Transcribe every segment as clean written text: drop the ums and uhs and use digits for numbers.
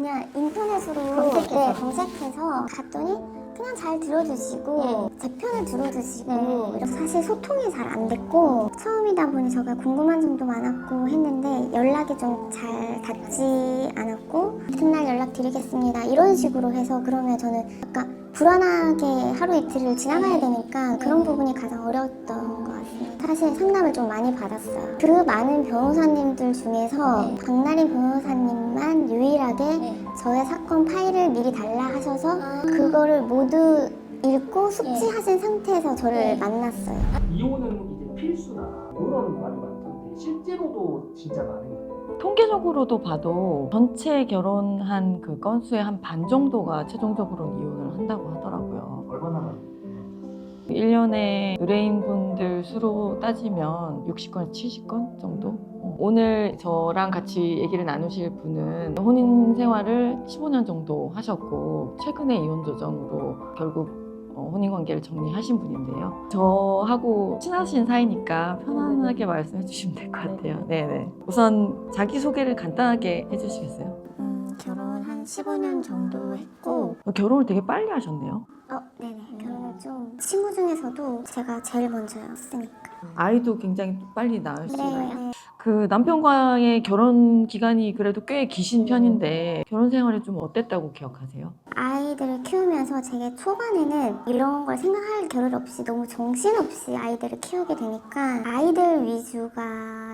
그냥 인터넷으로 검색해서 갔더니 그냥 잘 들어주시고 제 편을 들어주시고 사실 소통이 잘 안 됐고 처음이다 보니 제가 궁금한 점도 많았고 했는데 연락이 좀 잘 닿지 않았고 같은 날 연락드리겠습니다 이런 식으로 해서 그러면 저는 약간 불안하게 하루 이틀을 지나가야 되니까 그런 부분이 가장 어려웠던 것 같습니다. 사실 상담을 좀 많이 받았어요. 그 많은 변호사님들 중에서 박나린 변호사님만 유일하게 저의 사건 파일을 미리 달라 하셔서 그거를 모두 읽고 숙지하신 상태에서 저를 만났어요. 이혼은 이제 필수다 이런 말이 많던데 실제로도 진짜 많은 거예요? 통계적으로도 봐도 전체 결혼한 그 건수의 한 반 정도가 최종적으로는 이혼을 한다고 하더라고요. 얼마나 많아요? 1년에 의뢰인분들 수로 따지면 60건, 70건 정도? 오늘 저랑 같이 얘기를 나누실 분은 혼인 생활을 15년 정도 하셨고 최근에 이혼 조정으로 결국 혼인관계를 정리하신 분인데요. 저하고 친하신 사이니까 편안하게 말씀해 주시면 될 것 같아요. 네네. 우선 자기소개를 간단하게 해주시겠어요? 결혼 한 15년 정도 했고 결혼을 되게 빨리 하셨네요. 네네. 결혼을 좀 친구 중에서도 제가 제일 먼저 했으니까. 아이도 굉장히 빨리 낳으시나요? 네. 그 남편과의 결혼 기간이 그래도 꽤 기신 편인데 결혼 생활이 좀 어땠다고 기억하세요? 아이들을 키우면서 제게 초반에는 이런 걸 생각할 겨를 없이 너무 정신없이 아이들을 키우게 되니까 아이들 위주가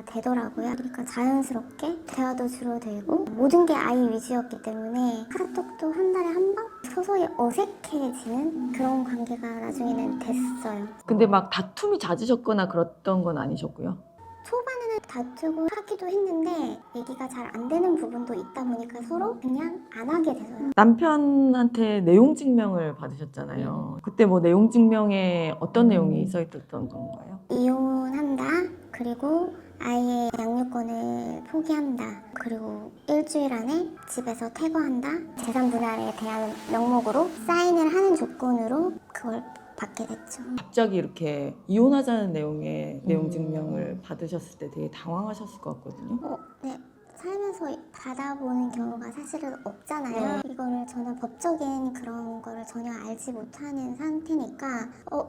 되더라고요. 그러니까 자연스럽게 대화도 줄어들고 모든 게 아이 위주였기 때문에 카톡도 한 달에 한 번? 서서히 어색해지는 그런 관계가 나중에는 됐어요. 근데 막 다툼이 잦으셨거나 그랬던 건 아니셨고요? 초반에는 다투고 하기도 했는데 얘기가 잘 안 되는 부분도 있다 보니까 서로 그냥 안 하게 돼서요. 남편한테 내용 증명을 받으셨잖아요. 그때 뭐 내용 증명에 어떤 내용이 써 있었던 건가요? 이혼한다. 그리고 아이의 양육권을 포기한다. 그리고 일주일 안에 집에서 퇴거한다. 재산 분할에 대한 명목으로 사인을 하는 조건으로 그걸 받게 됐죠. 갑자기 이렇게 이혼하자는 내용의 내용 증명을 받으셨을 때 되게 당황하셨을 것 같거든요. 네. 살면서 받아보는 경우가 사실은 없잖아요. 이거를 저는 법적인 그런 거를 전혀 알지 못하는 상태니까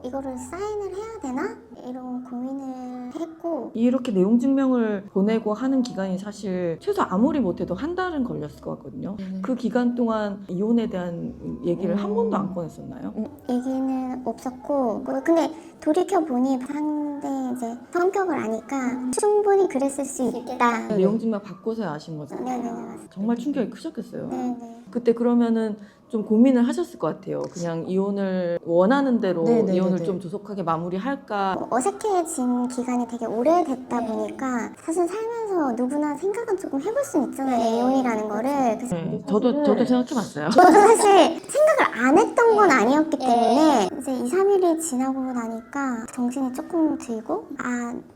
이거를 사인을 해야 되나? 이런 고민을 했고 이렇게 내용 증명을 보내고 하는 기간이 사실 최소 아무리 못해도 한 달은 걸렸을 것 같거든요. 그 기간 동안 이혼에 대한 얘기를 한 번도 안 꺼냈었나요? 얘기는 없었고 근데 돌이켜보니 상대 이제 성격을 아니까 충분히 그랬을 수 있다. 내용 증명 받고서 아신 거잖아요. 네네네 맞습니다. 정말 충격이 크셨겠어요. 네네. 그때 그러면은 좀 고민을 하셨을 것 같아요. 그냥 이혼을 원하는 대로 네네네네. 이혼을 좀 조속하게 마무리할까. 어색해진 기간이 되게 오래됐다 보니까 사실 살면서 누구나 생각은 조금 해볼 수 있잖아요. 이혼이라는 거를. 그래서 네, 저도 생각해봤어요. 저도 사실 생각을 안 했던 건 아니었기 때문에 이제 2, 3일이 지나고 나니까 정신이 조금 들고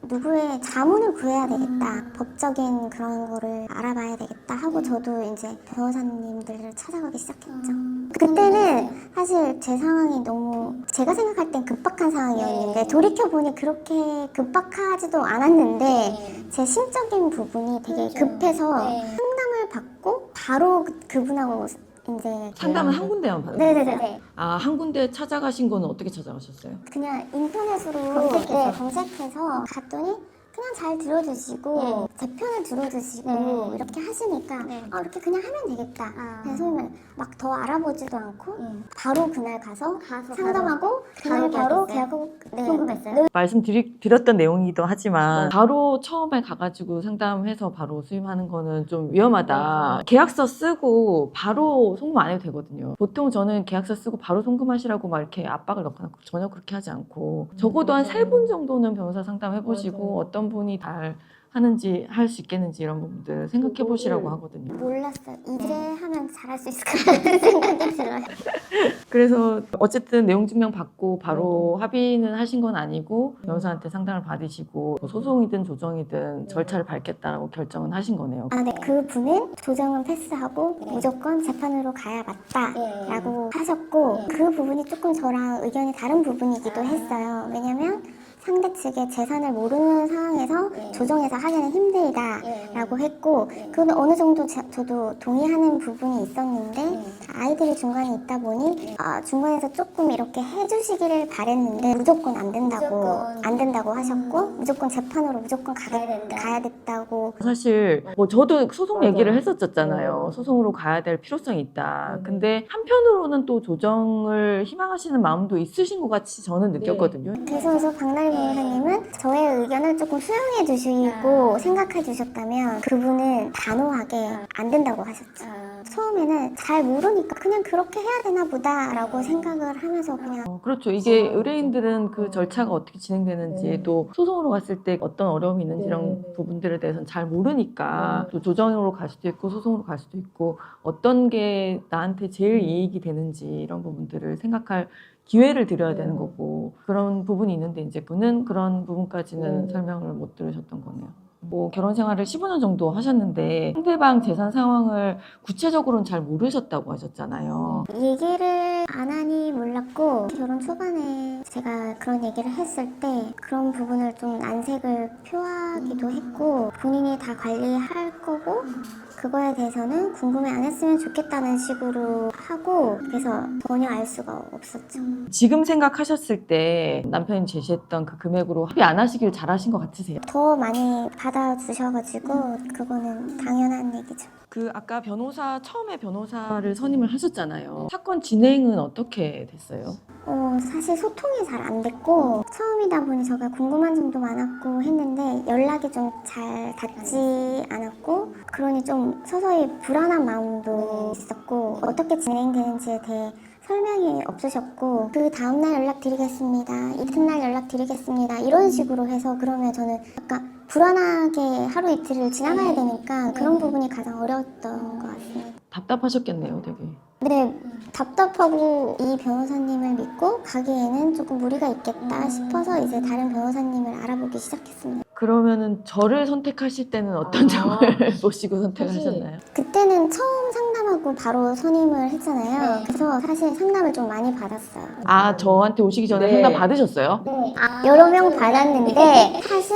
누구의 자문을 구해야 되겠다. 법적인 그런 거를 알아봐야 되겠다 하고 저도 이제 변호사님들을 찾아가기 시작했죠. 그때는 사실 제 상황이 너무 제가 생각할 땐 급박한 상황이었는데 돌이켜보니 그렇게 급박하지도 않았는데 제 심적인 부분이 되게 급해서 상담을 받고 바로 그분하고 이제 상담은 한 군데만 받았어요. 네네네. 한 군데 찾아가신 거는 어떻게 찾아가셨어요? 그냥 인터넷으로 검색해서 갔더니 그냥 잘 들어주시고 제 편을 들어주시고 이렇게 하시니까 이렇게 그냥 하면 되겠다. 그래서 막 더 알아보지도 않고 바로 그날 가서 상담하고 그날 바로 계약하고 궁금했어요. 말씀드렸던 내용이기도 하지만 바로 처음에 가가지고 상담해서 바로 수임하는 거는 좀 위험하다. 계약서 쓰고 바로 송금 안 해도 되거든요. 보통 저는 계약서 쓰고 바로 송금하시라고 막 이렇게 압박을 넣거나 전혀 그렇게 하지 않고 적어도 한 3분 정도는 변호사 상담해보시고 어떤 분이 잘 하는지 할 수 있겠는지 이런 부분들 생각해 보시라고 하거든요. 몰랐어요. 이제 하면 잘할 수 있을 것 같은 생각이 들어요. 그래서 어쨌든 내용 증명 받고 바로 합의는 하신 건 아니고 변호사한테 상담을 받으시고 소송이든 조정이든 절차를 밟겠다라고 결정은 하신 거네요. 네. 그분은 조정은 패스하고 무조건 재판으로 가야 맞다라고 하셨고 그 부분이 조금 저랑 의견이 다른 부분이기도 했어요. 왜냐면 상대 측의 재산을 모르는 상황에서 조정해서 하기는 힘들다라고 했고 그건 어느 정도 저도 동의하는 부분이 있었는데 아이들이 중간에 있다 보니 중간에서 조금 이렇게 해주시기를 바랬는데 무조건 안 된다고 하셨고 무조건 재판으로 무조건 가야 됐다고. 사실 뭐 저도 소송 맞아요. 얘기를 했었잖아요. 소송으로 가야 될 필요성이 있다. 근데 한편으로는 또 조정을 희망하시는 마음도 있으신 것 같이 저는 느꼈거든요. 그래서 박나리 변호사님은 저의 의견을 조금 수용해 주시고 생각해 주셨다면 그분은 단호하게 안 된다고 하셨죠. 처음에는 잘 모르니까 그냥 그렇게 해야 되나 보다라고 생각을 하면서 그냥 그렇죠. 이게 의뢰인들은 그 절차가 어떻게 진행되는지 또 소송으로 갔을 때 어떤 어려움이 있는지 이런 부분들에 대해서는 잘 모르니까 또 조정으로 갈 수도 있고 소송으로 갈 수도 있고 어떤 게 나한테 제일 이익이 되는지 이런 부분들을 생각할 기회를 드려야 되는 거고 그런 부분이 있는데 이제 그는 그런 부분까지는 설명을 못 들으셨던 거네요. 뭐 결혼 생활을 15년 정도 하셨는데 상대방 재산 상황을 구체적으로는 잘 모르셨다고 하셨잖아요. 얘기를 안 하니 몰랐고 결혼 초반에 제가 그런 얘기를 했을 때 그런 부분을 좀 난색을 표하기도 했고 본인이 다 관리할 거고 그거에 대해서는 궁금해 안 했으면 좋겠다는 식으로 하고 그래서 전혀 알 수가 없었죠. 지금 생각하셨을 때 남편이 제시했던 그 금액으로 합의 안 하시길 잘하신 것 같으세요? 더 많이 받아주셔가지고 그거는 당연한 얘기죠. 그 아까 처음에 변호사를 선임을 하셨잖아요. 사건 진행은 어떻게 됐어요? 사실 소통이 잘 안 됐고 처음이다 보니 제가 궁금한 점도 많았고 했는데 연락이 좀 잘 닿지 않았고 그러니 좀 서서히 불안한 마음도 있었고 어떻게 진행되는지에 대해 설명이 없으셨고 그 다음날 연락드리겠습니다. 이튿날 연락드리겠습니다. 이런 식으로 해서 그러면 저는 약간 불안하게 하루 이틀을 지나가야 되니까 그런 부분이 가장 어려웠던 것 같습니다. 답답하셨겠네요, 되게. 네, 답답하고 이 변호사님을 믿고 가기에는 조금 무리가 있겠다 싶어서 이제 다른 변호사님을 알아보기 시작했습니다. 그러면은 저를 선택하실 때는 어떤 점을 보시고 선택하셨나요? 그때는 처음 상담하고 바로 선임을 했잖아요. 그래서 사실 상담을 좀 많이 받았어요. 아, 저한테 오시기 전에 네. 상담 받으셨어요? 여러 명 받았는데 사실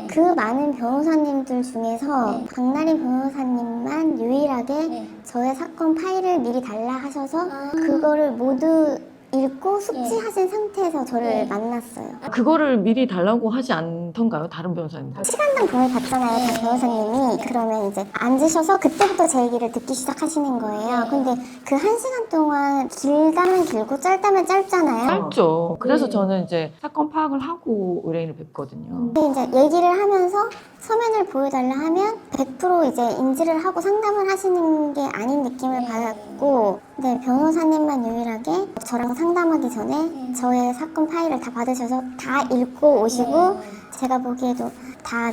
그 많은 변호사님들 중에서 박나리 변호사님만 유일하게 저의 사건 파일을 미리 달라 하셔서 그거를 모두 읽고 숙지하신 상태에서 저를 만났어요. 그거를 미리 달라고 하지 않던가요? 다른 변호사님들? 시간당 돈을 받잖아요, 다 변호사님이. 그러면 이제 앉으셔서 그때부터 제 얘기를 듣기 시작하시는 거예요. 근데 그 1시간 동안 길다면 길고 짧다면 짧잖아요. 짧죠. 그래서 저는 이제 사건 파악을 하고 의뢰인을 뵙거든요. 근데 이제 얘기를 하면서 서면을 보여달라 하면 100% 이제 인지를 하고 상담을 하시는 게 아닌 느낌을 받았고 네, 변호사님만 유일하게 저랑 상담하기 전에 저의 사건 파일을 다 받으셔서 다 읽고 오시고 제가 보기에도 다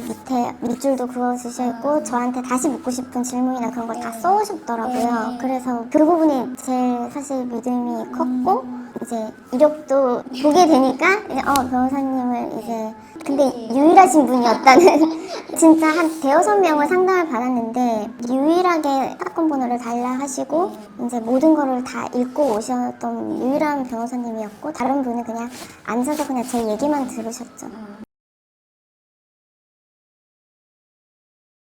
밑줄도 그어주셔 있고 저한테 다시 묻고 싶은 질문이나 그런 걸 다 써오셨더라고요. 그래서 그 부분이 제일 사실 믿음이 컸고 이제 이력도 보게 되니까 이제 변호사님을 이제 근데 유일하신 분이었다는 진짜 한 대여섯 명을 상담을 받았는데 유일하게 사건 번호를 달라 하시고 이제 모든 거를 다 읽고 오셨던 유일한 변호사님이었고 다른 분은 그냥 앉아서 그냥 제 얘기만 들으셨죠.